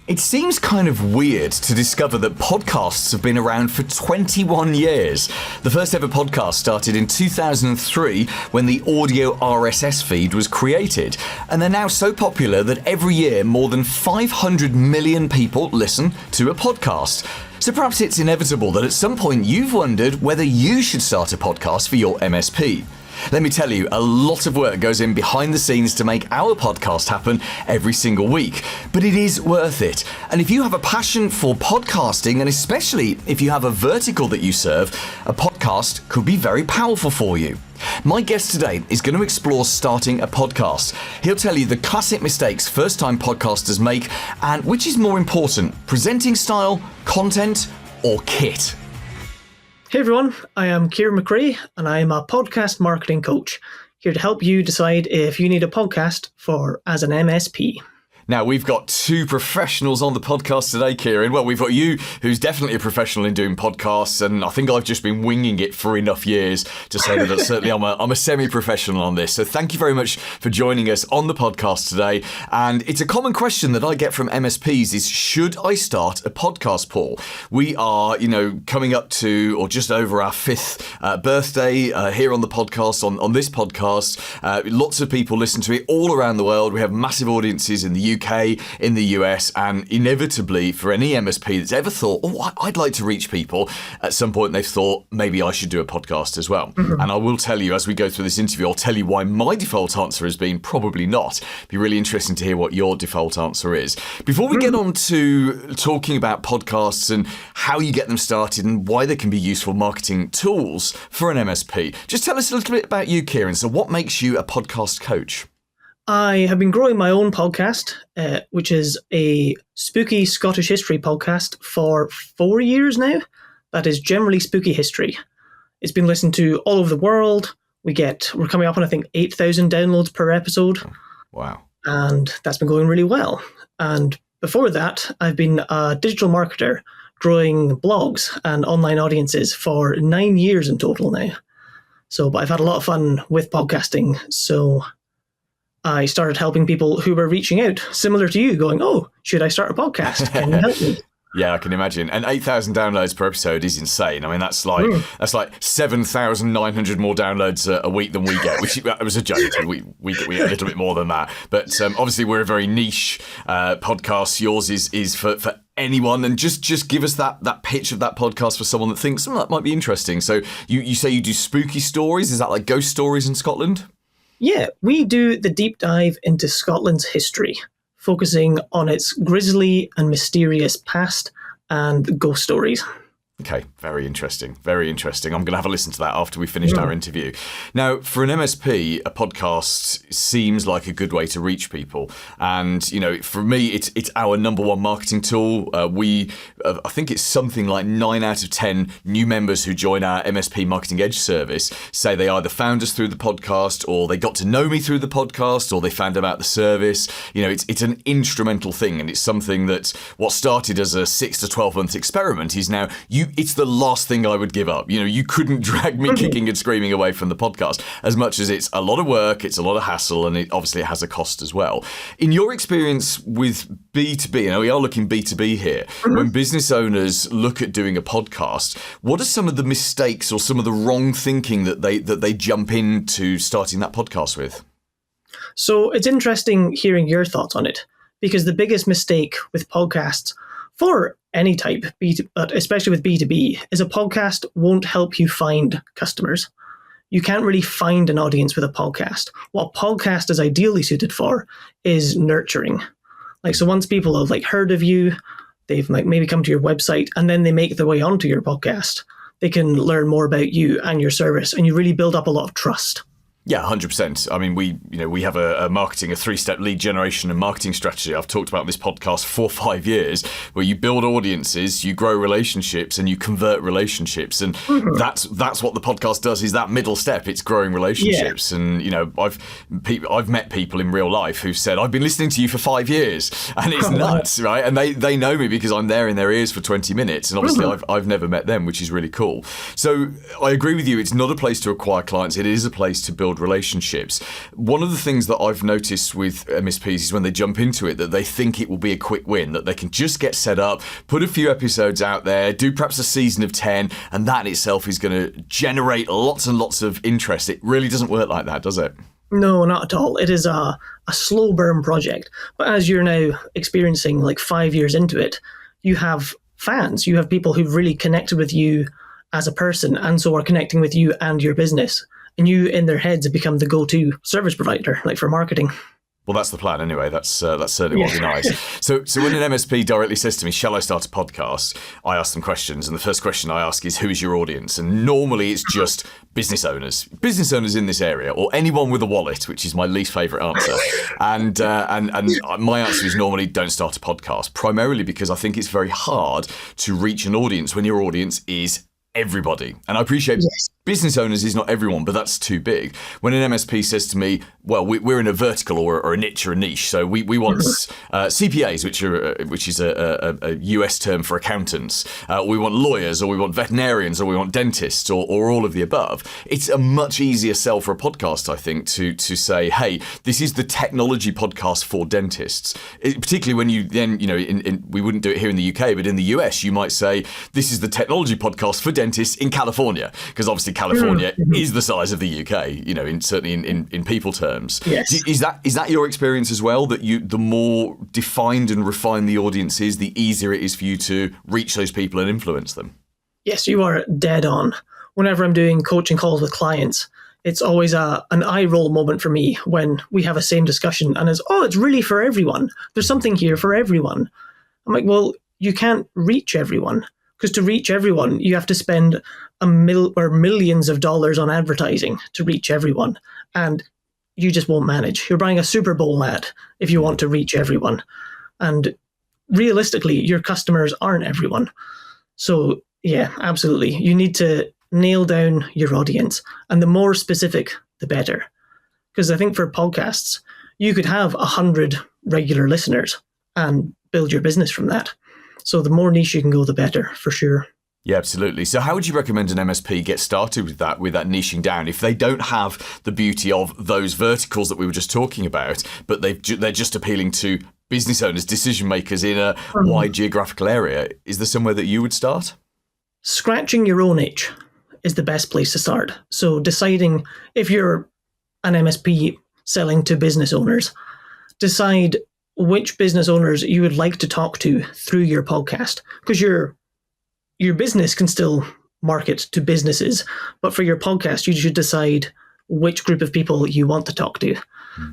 It seems kind of weird to discover that podcasts have been around for 21 years. The first ever podcast started in 2003 when the audio RSS feed was created. And they're now so popular that every year more than 500 million people listen to a podcast. So perhaps it's inevitable that at some point you've wondered whether you should start a podcast for your MSP. Let me tell you, a lot of work goes in behind the scenes to make our podcast happen every single week, but it is worth it. And if you have a passion for podcasting, and especially if you have a vertical that you serve, a podcast could be very powerful for you. My guest today is going to explore starting a podcast. He'll tell you the classic mistakes first-time podcasters make and which is more important, presenting style, content, or kit. Hey everyone, I am Kieran MacRae and I am a podcast marketing coach, here to help you decide if you need a podcast as an MSP. Now, we've got two professionals on the podcast today, Kieran. Well, we've got you, who's definitely a professional in doing podcasts, and I think I've just been winging it for enough years to say that certainly I'm a semi-professional on this. So thank you very much for joining us on the podcast today. And it's a common question that I get from MSPs is, should I start a podcast, Paul? We are, coming up to or just over our fifth birthday here on the podcast, on this podcast. Lots of people listen to it all around the world. We have massive audiences in the UK, in the US, and inevitably for any MSP that's ever thought, I'd like to reach people, at some point they've thought, maybe I should do a podcast as well. Mm-hmm. And I will tell you, as we go through this interview, I'll tell you why my default answer has been probably not. It'd be really interesting to hear what your default answer is. Before we get on to talking about podcasts and how you get them started and why they can be useful marketing tools for an MSP, just tell us a little bit about you, Kieran. So what makes you a podcast coach? I have been growing my own podcast, which is a spooky Scottish history podcast for 4 years now. That is generally spooky history. It's been listened to all over the world. We're coming up on, I think, 8,000 downloads per episode. Wow. And that's been going really well. And before that, I've been a digital marketer growing blogs and online audiences for 9 years in total now. But I've had a lot of fun with podcasting. So I started helping people who were reaching out, similar to you, going, should I start a podcast? Can you help me? Yeah, I can imagine. And 8,000 downloads per episode is insane. I mean, that's like 7,900 more downloads a week than we get, which was a joke. We get a little bit more than that. But obviously, we're a very niche podcast. Yours is for anyone. And just give us that pitch of that podcast for someone that thinks, that might be interesting. So you say you do spooky stories. Is that like ghost stories in Scotland? Yeah, we do the deep dive into Scotland's history, focusing on its grisly and mysterious past and ghost stories. Okay, very interesting. Very interesting. I'm going to have a listen to that after we finished our interview. Now, for an MSP, a podcast seems like a good way to reach people. And, for me, it's our number one marketing tool. I think it's something like 9 out of 10 new members who join our MSP Marketing Edge service say they either found us through the podcast, or they got to know me through the podcast, or they found about the service. It's an instrumental thing. And it's something that what started as a 6 to 12 month experiment is now it's the last thing I would give up. You couldn't drag me kicking and screaming away from the podcast, as much as it's a lot of work, it's a lot of hassle, and it obviously has a cost as well. In your experience with B2B, we are looking B2B here, when business owners look at doing a podcast, what are some of the mistakes or some of the wrong thinking that they jump into starting that podcast with? So it's interesting hearing your thoughts on it, because the biggest mistake with podcasts for any type, but especially with B2B, is a podcast won't help you find customers. You can't really find an audience with a podcast. What a podcast is ideally suited for is nurturing. So once people have heard of you, they've maybe come to your website, and then they make their way onto your podcast, they can learn more about you and your service, and you really build up a lot of trust. Yeah, 100%. I mean, we have a 3-step lead generation and marketing strategy I've talked about in this podcast for 4-5 years, where you build audiences, you grow relationships, and you convert relationships. And that's what the podcast does, is that middle step. It's growing relationships. Yeah. And, I've met people in real life who've said, I've been listening to you for 5 years, and it's nuts, right? And they know me because I'm there in their ears for 20 minutes. And obviously I've never met them, which is really cool. So I agree with you. It's not a place to acquire clients. It is a place to build build relationships. One of the things that I've noticed with MSPs is when they jump into it, that they think it will be a quick win, that they can just get set up, put a few episodes out there, do perhaps a season of 10, and that itself is going to generate lots and lots of interest. It really doesn't work like that, does it? No, not at all. It is a slow burn project. But as you're now experiencing like 5 years into it, you have fans, you have people who've really connected with you as a person and so are connecting with you and your business. And you, in their heads, have become the go-to service provider, like for marketing. Well, that's the plan anyway. That's certainly what would be nice. So when an MSP directly says to me, shall I start a podcast? I ask them questions. And the first question I ask is, who is your audience? And normally it's just business owners in this area, or anyone with a wallet, which is my least favourite answer. And my answer is normally don't start a podcast, primarily because I think it's very hard to reach an audience when your audience is everybody. And I appreciate business owners is not everyone, but that's too big. When an MSP says to me, well, we're in a vertical or a niche or a niche, so we want CPAs, which is a US term for accountants. We want lawyers, or we want veterinarians, or we want dentists, or all of the above. It's a much easier sell for a podcast, I think, to say, hey, this is the technology podcast for dentists. Particularly when you then, we wouldn't do it here in the UK, but in the US, you might say, this is the technology podcast for dentists in California, because obviously California is the size of the UK, certainly in people terms. Yes. Is that your experience as well, that the more defined and refined the audience is, the easier it is for you to reach those people and influence them? Yes, you are dead on. Whenever I'm doing coaching calls with clients, it's always an eye roll moment for me when we have a same discussion and it's really for everyone. There's something here for everyone. I'm like, well, you can't reach everyone. Because to reach everyone, you have to spend millions of dollars on advertising to reach everyone. And you just won't manage. You're buying a Super Bowl ad if you want to reach everyone. And realistically, your customers aren't everyone. So yeah, absolutely. You need to nail down your audience. And the more specific, the better. Because I think for podcasts, you could have 100 regular listeners and build your business from that. So the more niche you can go, the better, for sure. Yeah, absolutely. So how would you recommend an MSP get started with that niching down, if they don't have the beauty of those verticals that we were just talking about, but they're just appealing to business owners, decision makers in a wide geographical area? Is there somewhere that you would start? Scratching your own itch is the best place to start. So deciding if you're an MSP selling to business owners, decide which business owners you would like to talk to through your podcast, because your business can still market to businesses, but for your podcast, you should decide which group of people you want to talk to.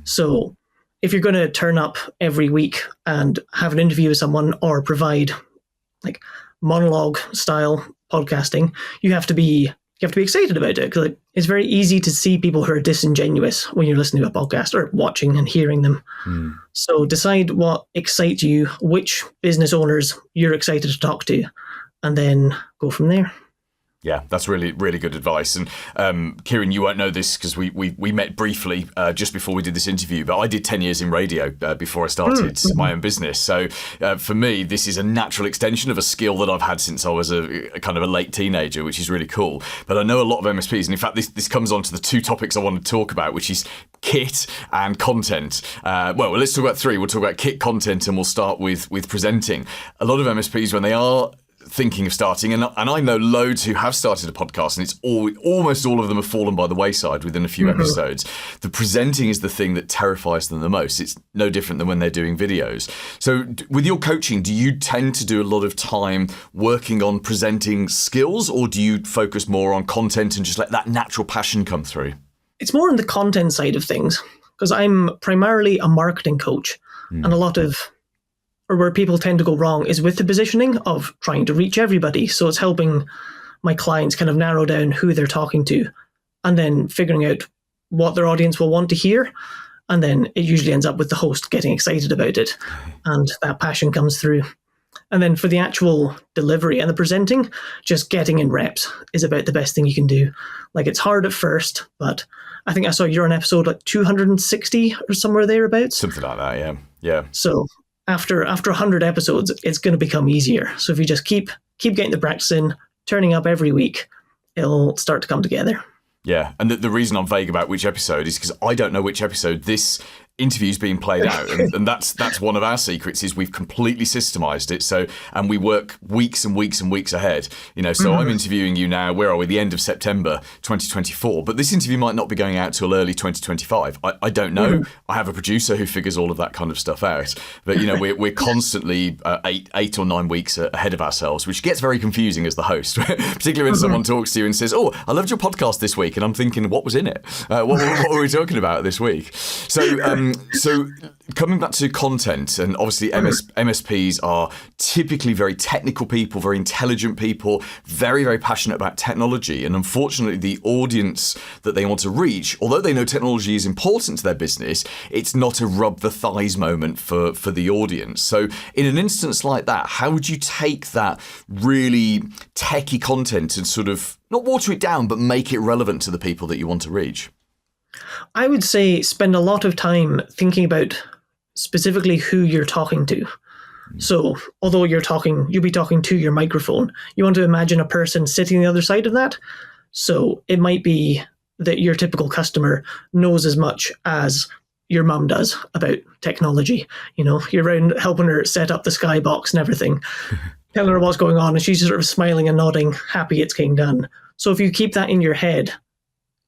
So if you're going to turn up every week and have an interview with someone or provide like monologue style podcasting, you have to be excited about it, because it's very easy to see people who are disingenuous when you're listening to a podcast or watching and hearing them. So decide what excites you, which business owners you're excited to talk to, and then go from there. Yeah, that's really, really good advice. And Kieran, you won't know this because we met briefly just before we did this interview, but I did 10 years in radio before I started my own business. So for me, this is a natural extension of a skill that I've had since I was a kind of a late teenager, which is really cool. But I know a lot of MSPs, and in fact, this comes on to the two topics I want to talk about, which is kit and content. Well, let's talk about three. We'll talk about kit, content, and we'll start with presenting. A lot of MSPs, when they are thinking of starting, and I know loads who have started a podcast, and it's almost all of them have fallen by the wayside within a few episodes. The presenting is the thing that terrifies them the most. It's no different than when they're doing videos. So with your coaching, do you tend to do a lot of time working on presenting skills, or do you focus more on content and just let that natural passion come through? It's more on the content side of things, because I'm primarily a marketing coach, and a lot of where people tend to go wrong is with the positioning of trying to reach everybody. So it's helping my clients kind of narrow down who they're talking to, and then figuring out what their audience will want to hear. And then it usually ends up with the host getting excited about it, and that passion comes through. And then for the actual delivery and the presenting, just getting in reps is about the best thing you can do. Like, it's hard at first, but I think I saw you're on episode like 260 or somewhere thereabouts. Something like that, yeah. Yeah. So after 100 episodes, it's going to become easier. So if you just keep getting the practice in, turning up every week, it'll start to come together. Yeah, and the reason I'm vague about which episode is because I don't know which episode this interview's being played out, and that's one of our secrets is we've completely systemized it. So, and we work weeks and weeks and weeks ahead. So I'm interviewing you now. Where are we? The end of September 2024. But this interview might not be going out till early 2025. I don't know. I have a producer who figures all of that kind of stuff out. But we're constantly 8 or 9 weeks ahead of ourselves, which gets very confusing as the host, particularly when someone talks to you and says, "Oh, I loved your podcast this week," and I'm thinking, "What was in it? What were we talking about this week?" So coming back to content, and obviously MSPs are typically very technical people, very intelligent people, very, very passionate about technology. And unfortunately, the audience that they want to reach, although they know technology is important to their business, it's not a rub the thighs moment for the audience. So in an instance like that, how would you take that really techie content and sort of not water it down, but make it relevant to the people that you want to reach? I would say spend a lot of time thinking about specifically who you're talking to. So although you'll be talking to your microphone, you want to imagine a person sitting on the other side of that. So it might be that your typical customer knows as much as your mum does about technology. You're around helping her set up the skybox and everything, telling her what's going on, and she's sort of smiling and nodding, happy it's getting done. So if you keep that in your head,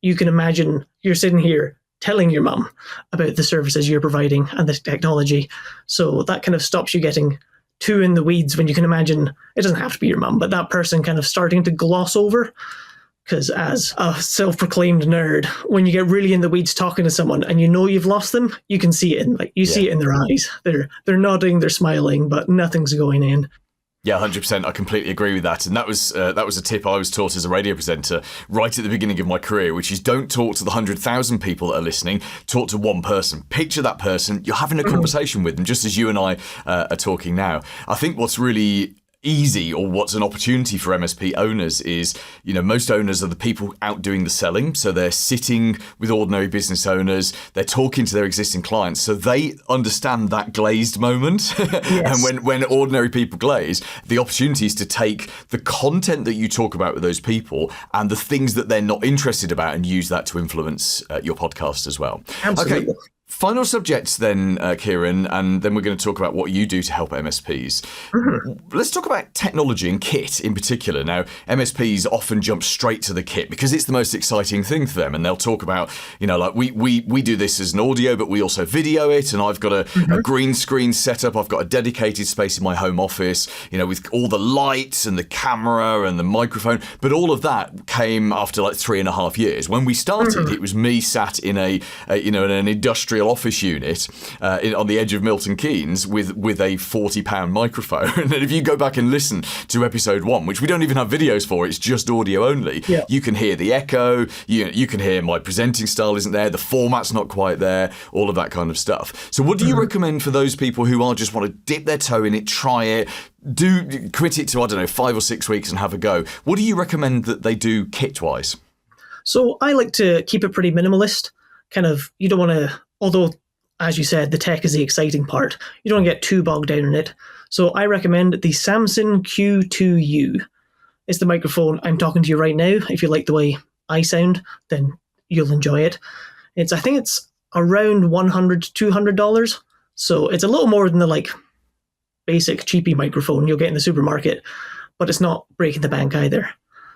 you can imagine you're sitting here telling your mum about the services you're providing and the technology. So that kind of stops you getting too in the weeds when you can imagine it doesn't have to be your mum, but that person kind of starting to gloss over. Because as a self-proclaimed nerd, when you get really in the weeds talking to someone and you've lost them, you can see it. See it in their eyes. They're nodding, they're smiling, but nothing's going in. Yeah, 100%. I completely agree with that. And that was a tip I was taught as a radio presenter right at the beginning of my career, which is don't talk to the 100,000 people that are listening. Talk to one person. Picture that person. You're having a conversation with them, just as you and I are talking now. I think what's really easy, or what's an opportunity for MSP owners is, most owners are the people out doing the selling. So they're sitting with ordinary business owners, they're talking to their existing clients. So they understand that glazed moment. Yes. And when ordinary people glaze, the opportunity is to take the content that you talk about with those people and the things that they're not interested about and use that to influence your podcast as well. Absolutely. Okay. Final subjects then, Kieran, and then we're going to talk about what you do to help MSPs. Let's talk about technology and kit in particular. Now, MSPs often jump straight to the kit because it's the most exciting thing for them, and they'll talk about, we do this as an audio, but we also video it, and I've got a green screen setup. I've got a dedicated space in my home office, with all the lights and the camera and the microphone. But all of that came after 3.5 years. When we started, it was me sat in in an industrial office unit on the edge of Milton Keynes with a £40 microphone. And if you go back and listen to episode 1, which we don't even have videos for, it's just audio only, you can hear the echo, you can hear my presenting style isn't there, the format's not quite there, all of that kind of stuff. So what do you recommend for those people who just want to dip their toe in it, try it, quit it to, 5 or 6 weeks and have a go? What do you recommend that they do kit-wise? So I like to keep it pretty minimalist. You don't want to, although, as you said, the tech is the exciting part, you don't want to get too bogged down in it. So I recommend the Samson Q2U. It's the microphone I'm talking to you right now. If you like the way I sound, then you'll enjoy it. I think it's around $100 to $200. So it's a little more than the basic cheapy microphone you'll get in the supermarket, but it's not breaking the bank either.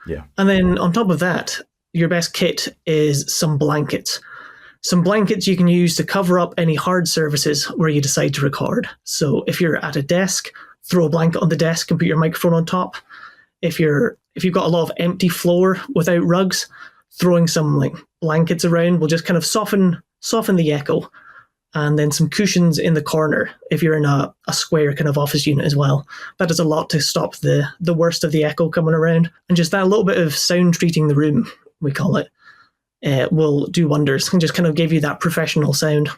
Yeah. And then on top of that, your best kit is some blankets. Some blankets you can use to cover up any hard surfaces where you decide to record. So if you're at a desk, throw a blanket on the desk and put your microphone on top. If you've got a lot of empty floor without rugs, throwing some blankets around will just kind of soften the echo. And then some cushions in the corner if you're in a square kind of office unit as well. That does a lot to stop the worst of the echo coming around. And just that little bit of sound treating the room, we call it, will do wonders and just kind of give you that professional sound.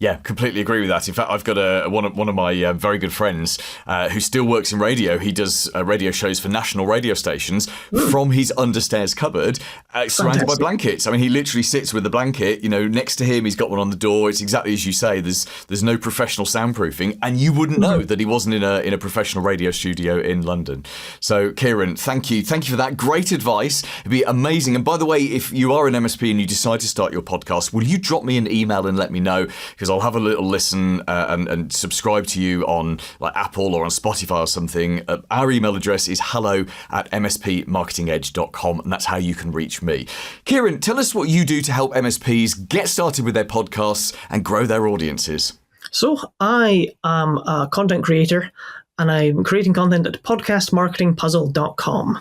Yeah, completely agree with that. In fact, I've got one of my very good friends who still works in radio. He does radio shows for national radio stations from his understairs cupboard, surrounded by blankets. I mean, he literally sits with the blanket. Next to him, he's got one on the door. It's exactly as you say. There's no professional soundproofing, and you wouldn't know that he wasn't in a professional radio studio in London. So, Kieran, thank you for that great advice. It'd be amazing. And by the way, if you are an MSP and you decide to start your podcast, will you drop me an email and let me know? Because I'll have a little listen and subscribe to you on like Apple or on Spotify or something. Our email address is hello@mspmarketingedge.com, and that's how you can reach me. Kieran, tell us what you do to help MSPs get started with their podcasts and grow their audiences. So I am a content creator, and I'm creating content at podcastmarketingpuzzle.com.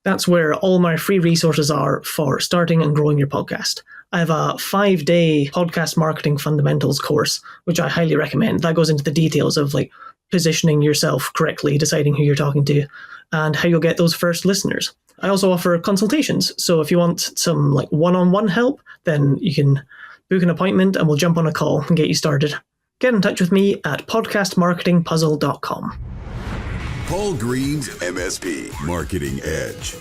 That's where all my free resources are for starting and growing your podcast. I have a 5-day podcast marketing fundamentals course, which I highly recommend. That goes into the details of like positioning yourself correctly, deciding who you're talking to, and how you'll get those first listeners. I also offer consultations. So if you want some like one-on-one help, then you can book an appointment and we'll jump on a call and get you started. Get in touch with me at podcastmarketingpuzzle.com. Paul Green's MSP Marketing Edge.